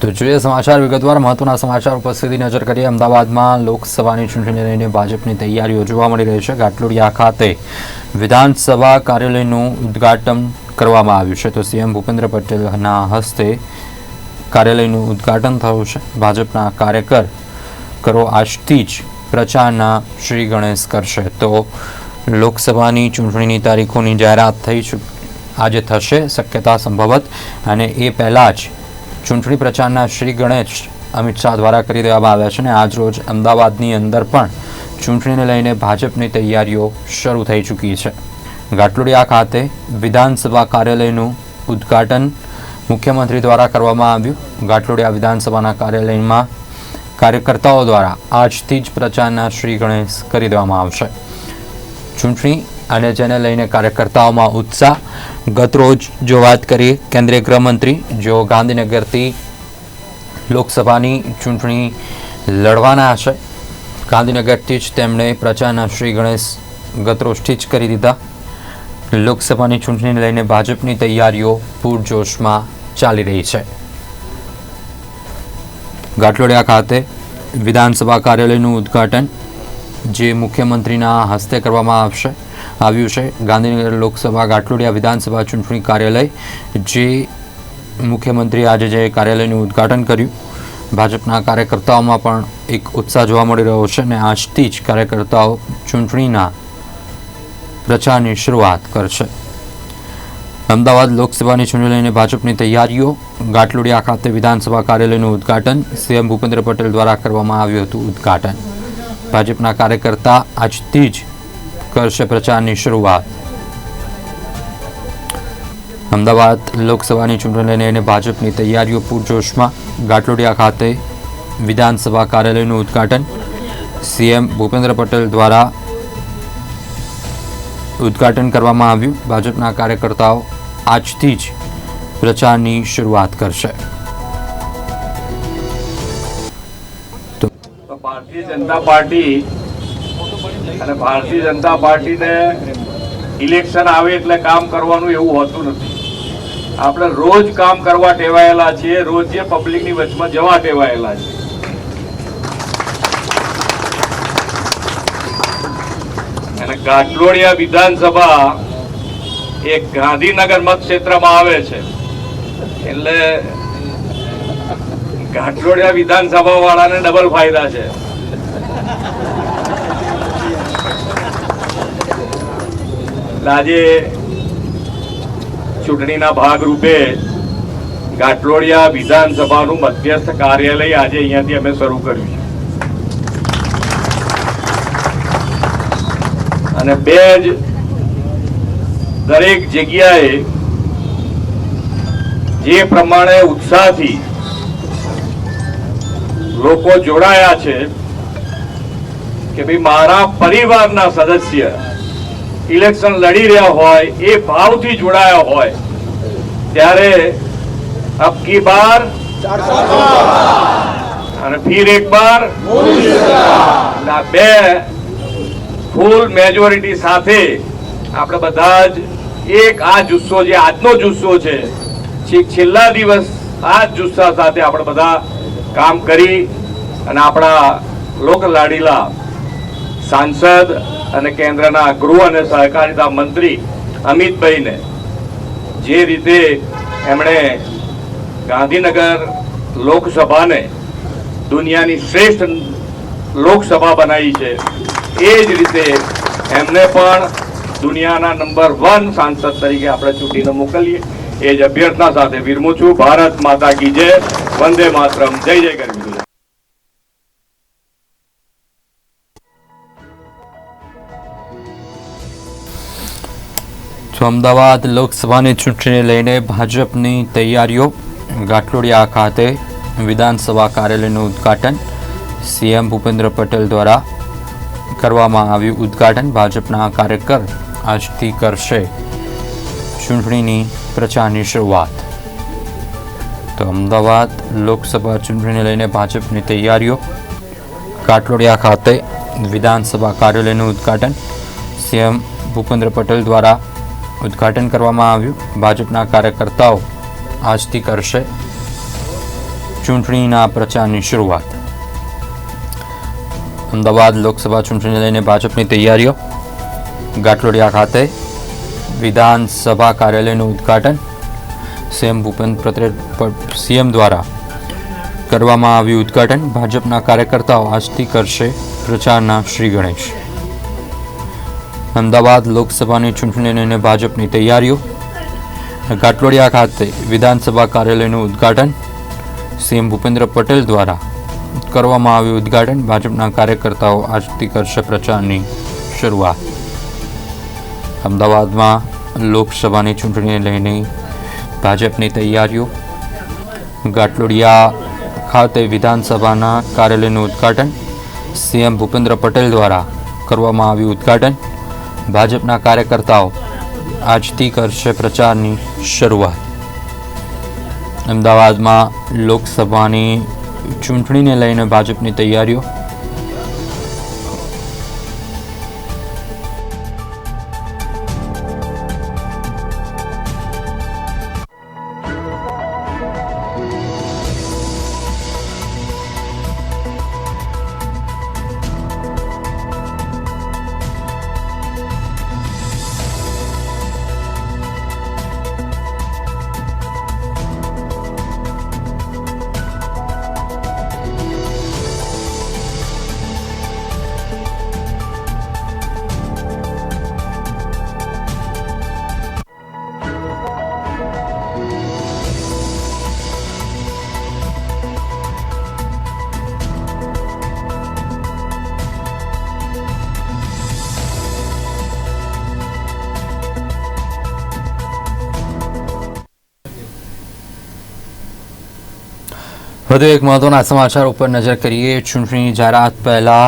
તો જોઈએ સમાચાર વિગતવાર મહત્વના સમાચાર ઉપર સીધી નજર કરીએ। અમદાવાદમાં લોકસભાની ચૂંટણીને લઈને ભાજપની તૈયારીઓ જોવા મળી રહી છે। ઘાટલોડિયા ખાતે વિધાનસભા કાર્યાલયનું ઉદ્ઘાટન કરવામાં આવ્યું છે। તો સીએમ ભૂપેન્દ્ર પટેલના હસ્તે કાર્યાલયનું ઉદ્ઘાટન થયું છે। ભાજપના કાર્યકરો આજથી જ પ્રચારના શ્રી ગણેશ કરશે। તો લોકસભાની ચૂંટણીની તારીખોની જાહેરાત આજે થશે શક્યતા સંભવત, અને એ પહેલાં જ ચૂંટણી પ્રચારના શ્રી ગણેશ અમિત શાહ દ્વારા કરી દેવામાં આવ્યા છે। અને આજરોજ અમદાવાદની અંદર પણ ચૂંટણીને લઈને ભાજપની તૈયારીઓ શરૂ થઈ ચૂકી છે। ઘાટલોડિયા ખાતે વિધાનસભા કાર્યાલયનું ઉદ્ઘાટન મુખ્યમંત્રી દ્વારા કરવામાં આવ્યું। ઘાટલોડિયા વિધાનસભાના કાર્યાલયમાં કાર્યકર્તાઓ દ્વારા આજથી જ પ્રચારના શ્રી ગણેશ કરી દેવામાં આવશે। ચૂંટણી અને જેને લઈને કાર્યકર્તાઓમાં ઉત્સાહ। ગતરોજ જો વાત કરીએ, કેન્દ્રીય ગૃહમંત્રી જો ગાંધીનગરથી લોકસભાની ચૂંટણી લડવાના છે, ગાંધીનગરથી જ તેમણે પ્રચારના શ્રી ગણેશ ગતરોજથી જ કરી દીધા। લોકસભાની ચૂંટણીને લઈને ભાજપની તૈયારીઓ પૂરજોશમાં ચાલી રહી છે। ઘાટલોડિયા ખાતે વિધાનસભા કાર્યાલયનું ઉદ્ઘાટન જે મુખ્યમંત્રીના હસ્તે કરવામાં આવ્યું છે। ગાંધીનગર લોકસભા ઘાટલોડિયા વિધાનસભા ચૂંટણી કાર્યાલય જે મુખ્યમંત્રી આજે જે કાર્યાલયનું ઉદ્ઘાટન કર્યું, ભાજપના કાર્યકર્તાઓમાં પણ એક ઉત્સાહ જોવા મળી રહ્યો છે અને આજથી જ કાર્યકર્તાઓ ચૂંટણીના પ્રચારની શરૂઆત કરશે। અમદાવાદ લોકસભાની ચૂંટણી લઈને ભાજપની તૈયારીઓ। ઘાટલોડિયા ખાતે વિધાનસભા કાર્યાલયનું ઉદ્ઘાટન સીએમ ભૂપેન્દ્ર પટેલ દ્વારા કરવામાં આવ્યું હતું ઉદ્ઘાટન। ભાજપના કાર્યકર્તા આજથી જ કરશે પ્રચારની શરૂઆત। અમદાવાદ લોકસભાની ચૂંટણીને લઈને ભાજપની તૈયારીઓ પૂરજોશમાં। ઘાટલોડિયા ખાતે વિધાનસભા કાર્યાલયનું ઉદ્ઘાટન સીએમ ભૂપેન્દ્ર પટેલ દ્વારા ઉદ્ઘાટન કરવામાં આવ્યું। ભાજપના કાર્યકર્તાઓ આજથી જ પ્રચારની શરૂઆત કરશે। ભારતીય જનતા પાર્ટી અને ભારતીય જનતા પાર્ટીને ઇલેક્શન આવે એટલે કામ કરવાનું એવું હોતું નથી। આપણે રોજ કામ કરવા ટેવાયેલા છીએ, રોજ જે પબ્લિકની વચમાં જવા ટેવાયેલા છીએ। અને ઘાટલોડિયા વિધાનસભા એ ગાંધીનગર મતક્ષેત્રમાં આવે છે, એટલે ઘાટલોડિયા વિધાનસભા વાળાને ડબલ ફાયદા છે। આજે ચૂંટણીના ભાગરૂપે ઘાટલોડિયા વિધાનસભાનું મધ્યસ્થ કાર્યાલય આજે અહીંયાથી અમે શરૂ કર્યું છે, અને દરેક જગ્યાએ જે પ્રમાણે ઉત્સાહથી લોકો જોડાયા છે કે ભાઈ મારા પરિવારના સદસ્ય ઇલેક્શન લડી રહ્યા હોય, એ ભાવથી જોડાયા હોય, ત્યારે અબ કી બાર અને ફિર એક બાર બે ફૂલ મેજોરિટી સાથે આપણે બધા જ એક આ જુસ્સો જે આજનો જુસ્સો છે, છેલ્લા દિવસ આ જુસ્સા સાથે આપણે બધા કામ કરી અને આપણા લોકલાડીલા સાંસદ અને કેન્દ્રના ગૃહ અને સહકારિતા મંત્રી અમિતભાઈને જે રીતે એમણે ગાંધીનગર લોકસભાને દુનિયાની શ્રેષ્ઠ લોકસભા બનાવી છે, એ જ રીતે એમને પણ દુનિયાના નંબર 1 સાંસદ તરીકે આપણે ચૂંટીને મોકલીએ, એ જ અભ્યર્થના સાથે વિરમું છું। ભારત માતા કી જય, વંદે માતરમ, જય જય કરી। અમદાવાદ લોકસભાની ચૂંટણીને લઈને ભાજપની તૈયારીઓ। ઘાટલોડિયા ખાતે વિધાનસભા કાર્યાલયનું ઉદ્ઘાટન સીએમ ભૂપેન્દ્ર પટેલ દ્વારા કરવામાં આવ્યું ઉદ્ઘાટન। ભાજપના કાર્યકર આજથી કરશે ચૂંટણીની પ્રચારની શરૂઆત। તો અમદાવાદ લોકસભા ચૂંટણીને લઈને ભાજપની તૈયારીઓ। ઘાટલોડિયા ખાતે વિધાનસભા કાર્યાલયનું ઉદ્ઘાટન સીએમ ભૂપેન્દ્ર પટેલ દ્વારા ઉદ્ઘાટન કરવામાં આવ્યું। ભાજપના કાર્યકર્તાઓ આજથી કરશે ચૂંટણીના પ્રચારની શરૂઆત. અમદાવાદ લોકસભા ચૂંટણીને લઈને ભાજપની તૈયારીઓ. ગાટલોડિયા ખાતે વિધાનસભા કાર્યાલયનું ઉદ્ઘાટન સીએમ દ્વારા કરવામાં આવ્યું ઉદ્ઘાટન. ભાજપના કાર્યકર્તાઓ આજથી કરશે પ્રચારના શ્રી ગણેશ. અમદાવાદ લોકસભાની ચૂંટણીને લઈને ભાજપની તૈયારીઓ. ગાટલોડિયા ખાતે વિધાનસભા કાર્યાલયનું ઉદ્ઘાટન સીએમ ભૂપેન્દ્ર પટેલ દ્વારા કરવામાં આવ્યું ઉદ્ઘાટન. ભાજપના કાર્યકર્તાઓ આજથી કરશે પ્રચારની શરૂઆત. અમદાવાદમાં લોકસભાની ચૂંટણીને લઈને ભાજપની તૈયારીઓ. ગાટલોડિયા ખાતે વિધાનસભાના કાર્યાલયનું ઉદ્ઘાટન સીએમ ભૂપેન્દ્ર પટેલ દ્વારા કરવામાં આવ્યું ઉદ્ઘાટન. ભાજપના કાર્યકર્તાઓ આજથી કરશે પ્રચારની શરૂઆત. અમદાવાદમાં લોકસભાની ચૂંટણીને લઈને ભાજપની તૈયારીઓ. વધુ એક મહત્વના સમાચાર ઉપર નજર કરીએ. ચૂંટણીની જાહેરાત પહેલા